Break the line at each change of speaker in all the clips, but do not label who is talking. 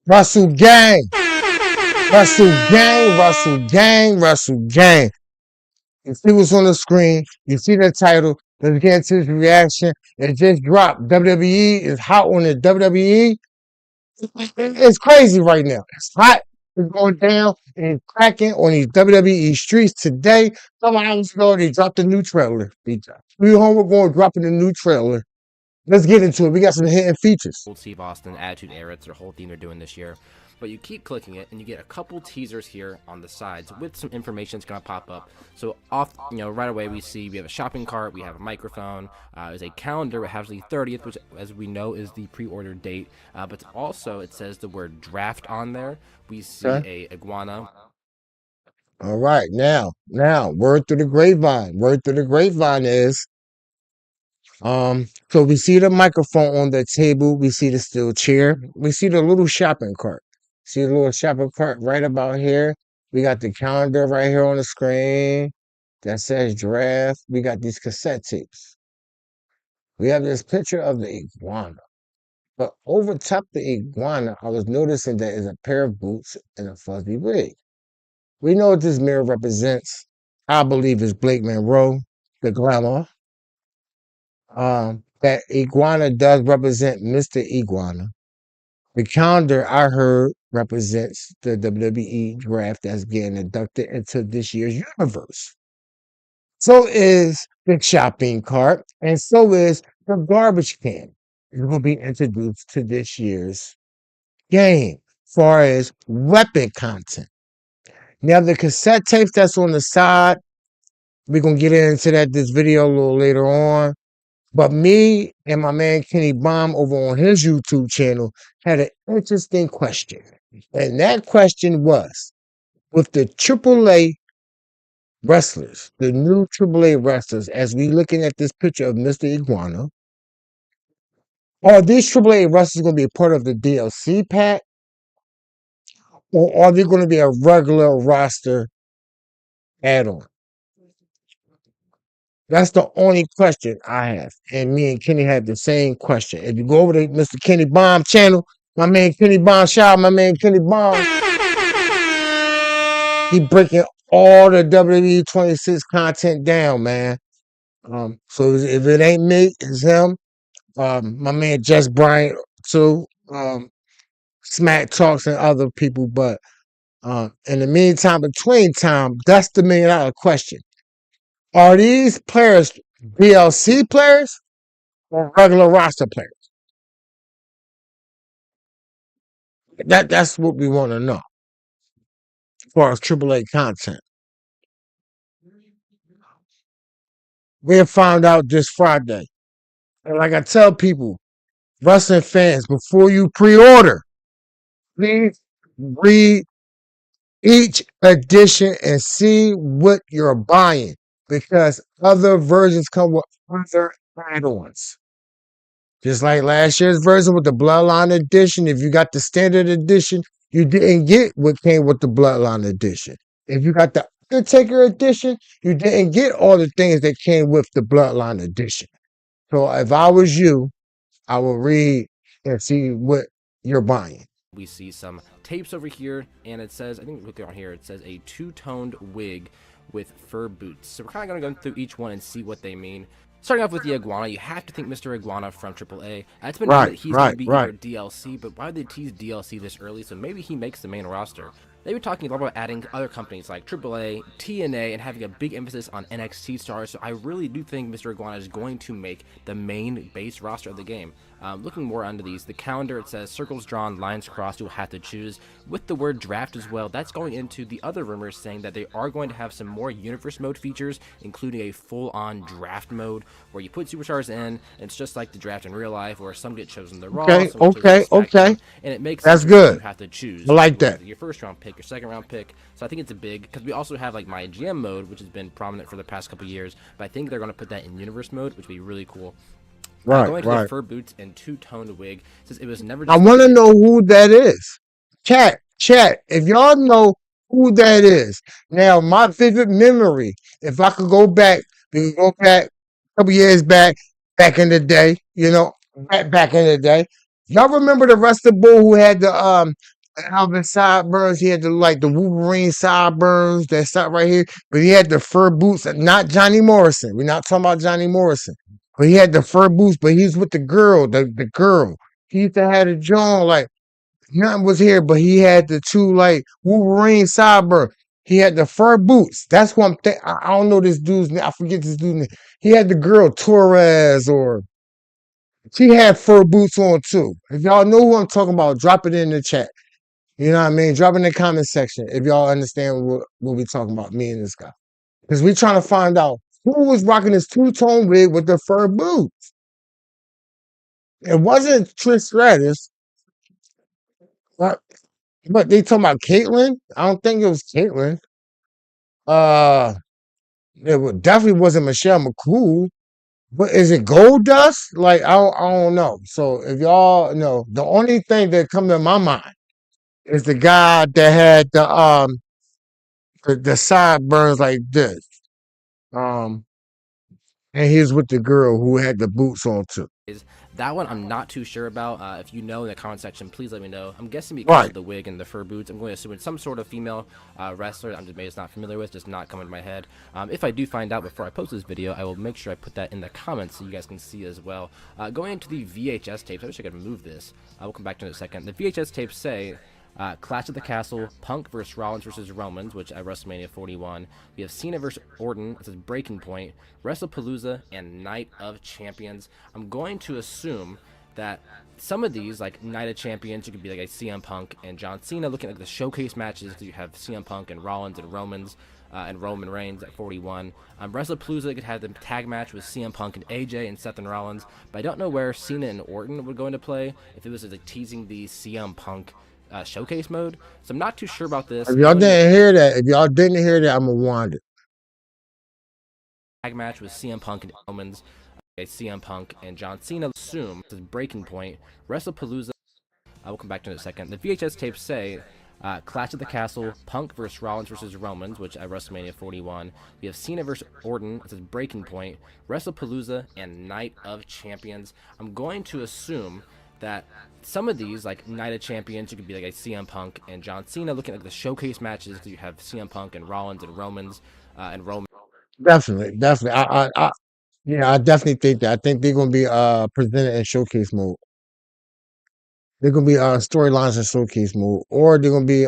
Russell Gang, Russell Gang, Russell Gang, Russell Gang. You see what's on the screen. You see the title. Let's get into this reaction. It just dropped. WWE is hot on the WWE. It's crazy right now. It's hot. It's going down and cracking on these WWE streets today. Some hours ago, they dropped a new trailer. We home, we're going dropping a new trailer. Let's get into it. We got some hidden features.
Old Steve Austin Attitude Era. It's their whole theme they're doing this year. But you keep clicking it, and you get a couple teasers here on the sides with some information that's gonna pop up. So right away we see we have a shopping cart, we have a microphone, there's a calendar. It has the 30th, which, as we know, is the pre-order date. But also it says the word draft on there. We see
Okay.
a iguana.
All right. Now, word through the grapevine. Word through the grapevine is so we see the microphone on the table, we see the steel chair, we see the little shopping cart. See the little shopping cart right about here. We got the calendar right here on the screen that says draft. We got these cassette tapes. We have this picture of the iguana. But over top the iguana, I was noticing that is a pair of boots and a fuzzy wig. We know what this mirror represents. I believe it's Blake Monroe, the glamour. That iguana does represent Mr. Iguana. The calendar I heard represents the WWE draft that's getting inducted into this year's universe. So is the shopping cart, and so is the garbage can. It will be introduced to this year's game as far as weapon content. Now the cassette tapes that's on the side, we're gonna get into that this video a little later on. But me and my man Kenny Baum over on his YouTube channel had an interesting question. And that question was, with the AAA wrestlers, the new AAA wrestlers, as we looking at this picture of Mr. Iguana, are these AAA wrestlers going to be a part of the DLC pack? Or are they going to be a regular roster add-on? That's the only question I have. And me and Kenny had the same question. If you go over to Mr. Kenny Baum channel, my man Kenny Baum, shout out my man Kenny Baum. He breaking all the WWE 26 content down, man. So if it ain't me, it's him. My man Jess Bryant too. Smack Talks and other people. But in the meantime, between time, that's the $1 million question. Are these players DLC players or regular roster players? That's what we want to know as far as AAA content. We found out this Friday. And like I tell people, wrestling fans, before you pre-order, please read each edition and see what you're buying because other versions come with other add-ons. Just like last year's version with the Bloodline Edition, if you got the Standard Edition, you didn't get what came with the Bloodline Edition. If you got the Undertaker Edition, you didn't get all the things that came with the Bloodline Edition. So if I was you, I will read and see what you're buying.
We see some tapes over here, and it says, I think look on here, it says a two-toned wig with fur boots. So we're kind of going to go through each one and see what they mean. Starting off with the iguana, you have to think Mr. Iguana from AAA. It's been known that he's going to be either DLC, but why did they tease DLC this early? So maybe he makes the main roster. They were talking a lot about adding other companies like AAA, TNA, and having a big emphasis on NXT stars, so I really do think Mr. Iguana is going to make the main base roster of the game. Looking more under these, the calendar, it says circles drawn, lines crossed, you'll have to choose. With the word draft as well, that's going into the other rumors saying that they are going to have some more universe mode features, including a full-on draft mode where you put superstars in, and it's just like the draft in real life, where some get chosen to Raw,
Okay.
and it makes
That's
sense because
good.
you have to choose.
I like that.
Your first round pick, your second round pick. So I think it's a big, because we also have like my GM mode, which has been prominent for the past couple years, but I think they're going to put that in universe mode, which would be really cool. Going to the fur boots and two-toned wig, says it was never.
I want to know who that is. Chat. If y'all know who that is. Now, my vivid memory, if I could go back, we could go back a couple years back in the day, back in the day. Y'all remember the wrestler bull who had Alvin sideburns. He had the Wolverine sideburns that stop right here. But he had the fur boots. Not Johnny Morrison. We're not talking about Johnny Morrison. But he had the fur boots. But he's with the girl. The girl. He used to have the John like nothing was here. But he had the two like Wolverine sideburns. He had the fur boots. That's what I'm thinking. I don't know this dude's name. I forget this dude's name. He had the girl Torres or she had fur boots on too. If y'all know who I'm talking about, drop it in the chat. You know what I mean? Drop in the comment section if y'all understand what we talking about, me and this guy. Because we trying to find out who was rocking this two-tone wig with the fur boots. It wasn't Trish Stratus, but, they talking about Caitlyn. I don't think it was Caitlyn. Uh, definitely wasn't Michelle McCool. But is it Gold Dust? Like I don't know. So if y'all know, the only thing that come to my mind is the guy that had the sideburns like this. Um, and he was with the girl who had the boots on too.
That one I'm not too sure about. If you know in the comment section, please let me know. I'm guessing because
Right.
of the wig and the fur boots, I'm going to assume it's some sort of female wrestler I'm just not familiar with, just not coming to my head. If I do find out before I post this video, I will make sure I put that in the comments so you guys can see as well. Going into the VHS tapes, I wish I could move this. We'll come back to it in a second. The VHS tapes say Clash at the Castle, Punk versus Rollins versus Romans, which at WrestleMania 41. We have Cena versus Orton, this is Breaking Point, WrestlePalooza, and Night of Champions. I'm going to assume that some of these, like Night of Champions, you could be like a CM Punk and John Cena. Looking at the showcase matches, you have CM Punk and Rollins and Romans. And Roman Reigns at 41. WrestlePalooza could have the tag match with CM Punk and AJ and Seth and Rollins, but I don't know where Cena and Orton would go into play if it was like teasing the CM Punk showcase mode. So I'm not too sure about this.
If y'all didn't hear that, I'm gonna want it.
Tag match with CM Punk and Romans. CM Punk and John Cena. Assume this is Breaking Point. WrestlePalooza. We'll come back to it in a second. The VHS tapes say Clash at the Castle, Punk versus Rollins versus Romans, which at WrestleMania 41. We have Cena versus Orton, this is Breaking Point, WrestlePalooza, and Night of Champions. I'm going to assume that some of these, like Night of Champions, you could be like a CM Punk and John Cena. Looking at the showcase matches, you have CM Punk and Rollins and Romans and Roman.
Definitely. I definitely think that. I think they're gonna be presented in showcase mode. They're gonna be storylines in showcase mode, or they're gonna be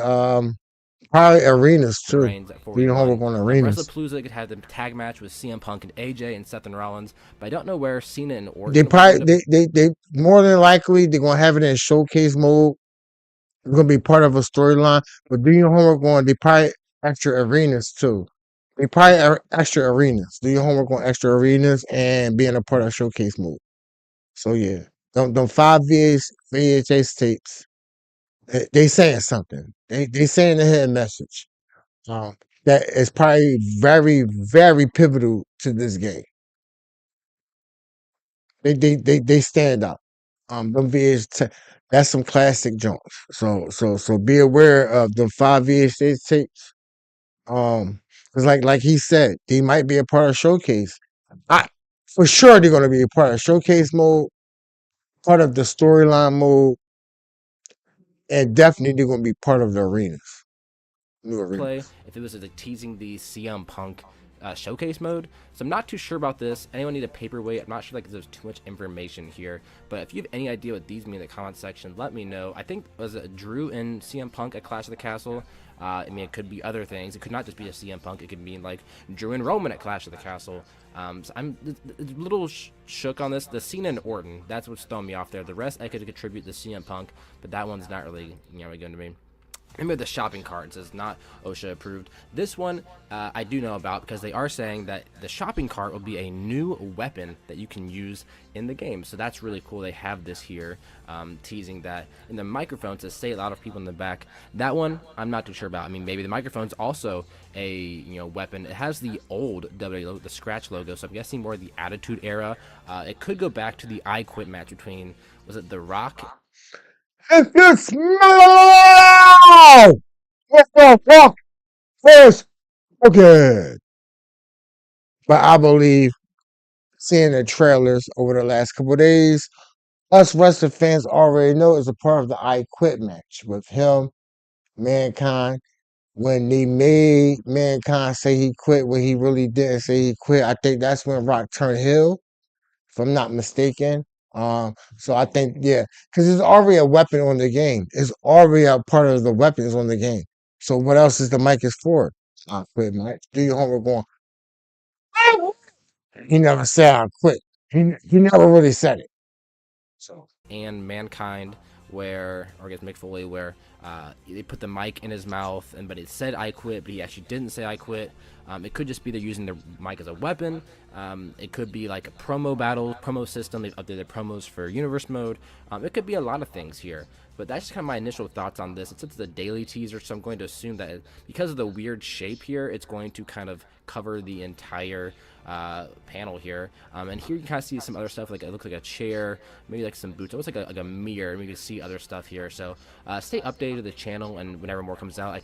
probably arenas too.
Reigns at
Do your
41.
homework on arenas.
WrestlePalooza could have the tag match with CM Punk and AJ and Seth and Rollins, but I don't know where Cena and Orton.
They probably they more than likely they're gonna have it in showcase mode. It's gonna be part of a storyline. But do your homework on they probably extra arenas too. They probably are extra arenas. Do your homework on extra arenas and being a part of showcase mode. So yeah, don't five VHS tapes. They saying something. They saying the hidden message. That is probably very very pivotal to this game. They stand up. Them that's some classic joints. So be aware of the five VHS tapes. Because like he said, they might be a part of showcase. I for sure they're gonna be a part of showcase mode, part of the storyline mode, and definitely they're gonna be part of the arenas. New arenas.
Play if it was like teasing the CM Punk showcase mode. So I'm not too sure about this. Anyone need a paperweight? I'm not sure like there's too much information here, but if you have any idea what these mean in the comment section, let me know. I think was it Drew and CM Punk at Clash of the Castle. I mean, it could be other things. It could not just be a CM Punk. It could mean like Drew and Roman at Clash of the Castle. So I'm a little shook on this. The Cena and Orton, that's what's throwing me off there. The rest I could attribute to CM Punk, but that one's not really really good to me. Remember the shopping carts is not OSHA approved. This one I do know about because they are saying that the shopping cart will be a new weapon that you can use in the game. So that's really cool. They have this here teasing that. In the microphone says "Say it loud" of people in the back. That one I'm not too sure about. I mean, maybe the microphone's also a weapon. It has the old WWE logo, the scratch logo. So I'm guessing more the Attitude Era. It could go back to the I Quit match between, was it The Rock?
If you smell what the fuck is okay. But I believe seeing the trailers over the last couple of days, us wrestling fans already know it's a part of the I Quit match with him Mankind. When they made Mankind say he quit when he really didn't say he quit, I think that's when Rock turned heel, if I'm not mistaken. So I think, yeah, because it's already a weapon on the game. It's already a part of the weapons on the game. So what else is the mic is for? I quit, Mike. Do your homework going. He never said I quit. He never really said it. So
and Mankind, where, or I guess Mick Foley, where they put the mic in his mouth, and but it said "I quit," but he actually didn't say "I quit." It could just be they're using the mic as a weapon. It could be like a promo battle, promo system. They've updated promos for Universe Mode. It could be a lot of things here. But that's just kind of my initial thoughts on this. It's a daily teaser, so I'm going to assume that because of the weird shape here, it's going to kind of cover the entire panel here. And here you can kind of see some other stuff, like it looks like a chair, maybe like some boots, almost like a mirror, and we can see other stuff here. So stay updated to the channel, and whenever more comes out,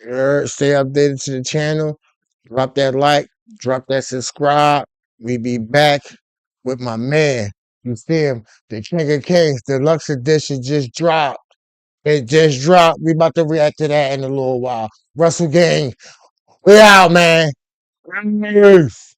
stay updated to the channel. Drop that like, drop that subscribe. We be back with my man. You see him? The King of Kings Deluxe Edition just dropped. It just dropped. We about to react to that in a little while. Russell Gang, we out, man. Peace.